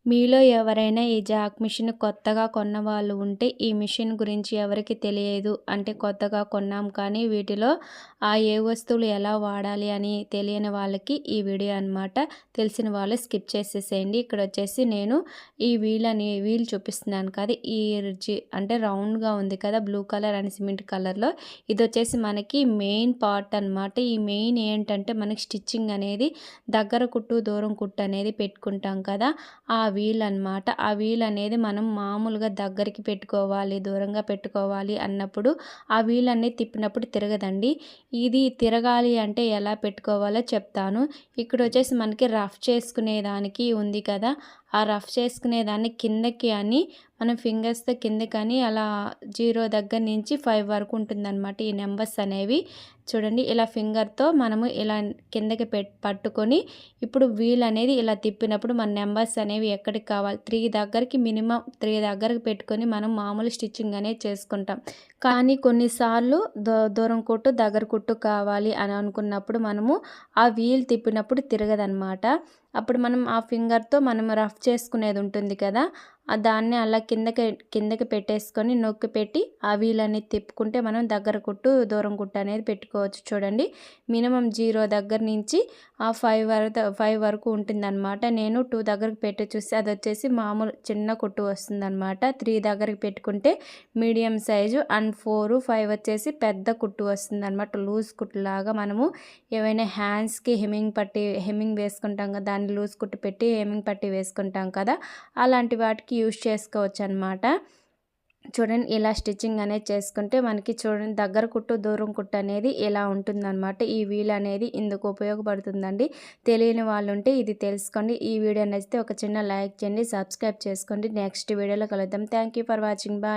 మీలో ఎవరైనా ఈ జాక్ మిషన్ కొత్తగా కొన్నవాళ్ళు ఉంటే, ఈ మిషన్ గురించి ఎవరికీ తెలియదు. అంటే కొత్తగా కొన్నాం కానీ వీటిలో ఏ వస్తువులు ఎలా వాడాలి అని తెలియని వాళ్ళకి ఈ వీడియో అనమాట. తెలిసిన వాళ్ళు స్కిప్ చేసేసేయండి. ఇక్కడొచ్చేసి నేను ఈ వీల్ చూపిస్తున్నాను కదా! అంటే రౌండ్‌గా ఉంది కదా! బ్లూ కలర్ అండ్ సిమెంట్ కలర్‌లో. ఇదొచ్చేసి మనకి మెయిన్ పార్ట్ అనమాట. ఈ మెయిన్ ఏంటంటే మనకి స్టిచ్చింగ్ అనేది దగ్గర కుట్టు, దూరం కుట్టు అనేది పెట్టుకుంటాం కదా! ఆ వీల్ అనమాట. ఆ వీల్ అనేది మనం మామూలుగా దగ్గరికి పెట్టుకోవాలి, దూరంగా పెట్టుకోవాలి అన్నప్పుడు ఆ వీల్ అనేది తిప్పినప్పుడు తిరగదండి. ఇది తిరగాలి అంటే ఎలా పెట్టుకోవాలో చెప్తాను. ఇక్కడొచ్చేసి మనకి రఫ్ చేసుకునేదానికి ఉంది కదా! ఆ రఫ్ చేసుకునేదాన్ని కిందకి అని మనం ఫింగర్స్‌తో కిందకని అలా 0 దగ్గర నుంచి 5 వరకు ఉంటుందన్నమాట. ఈ నంబర్స్ అనేవి చూడండి. ఇలా ఫింగర్‌తో మనము ఇలా కిందకి పట్టుకొని ఇప్పుడు వీల్ అనేది ఇలా తిప్పినప్పుడు మన నంబర్స్ అనేవి ఎక్కడికి కావాలి 3 దగ్గరికి మినిమం 3 దగ్గరకు పెట్టుకొని మనం మామూలు స్టిచ్చింగ్ అనేది చేసుకుంటాం. కానీ కొన్నిసార్లు దూరం కుట్టు, దగ్గర కుట్టు కావాలి అని అనుకున్నప్పుడు మనము ఆ వీల్ తిప్పినప్పుడు తిరగదనమాట. అప్పుడు మనం ఆ ఫింగర్‌తో మనం రఫ్ చేసుకునేది ఉంటుంది కదా! దాన్ని అలా కిందకి పెట్టేసుకొని నొక్కి పెట్టి ఆ వీల్ అనేది తిప్పుకుంటే మనం దగ్గర కుట్టు, దూరం కుట్టు అనేది పెట్టుకోవచ్చు. చూడండి మినిమం 0 దగ్గర నుంచి 5 వరకు ఉంటుందన్నమాట. నేను 2 దగ్గరకు పెట్టి చూస్తే అదొచ్చేసి మామూలు చిన్న కుట్టు వస్తుందన్నమాట. 3 దగ్గరికి పెట్టుకుంటే మీడియం సైజు అండ్ 4, 5 వచ్చేసి పెద్ద కుట్టు వస్తుందన్నమాట. లూజ్ కుట్టులాగా మనము ఏవైనా హ్యాండ్స్‌కి హెమ్మింగ్ వేసుకుంటాం కదా! దాన్ని లూజ్ కుట్టు పెట్టి హెమ్మింగ్ పట్టి వేసుకుంటాం కదా! అలాంటి వాటికి యూజ్ చేసుకోవచ్చు అనమాట. చూడండి ఇలా స్టిచ్చింగ్ అనేది చేసుకుంటే మనకి చూడండి దగ్గర కుట్టు, దూరం కుట్టు అనేది ఇలా ఉంటుందన్నమాట. ఈ వీల్ అనేది ఇందుకు ఉపయోగపడుతుందండి. తెలియని వాళ్ళు ఉంటే ఇది తెలుసుకోండి. ఈ వీడియో నచ్చితే ఒక చిన్న లైక్ చేయండి, సబ్స్క్రైబ్ చేసుకోండి. నెక్స్ట్ వీడియోలో కలుద్దాం. Thank you for watching. Bye.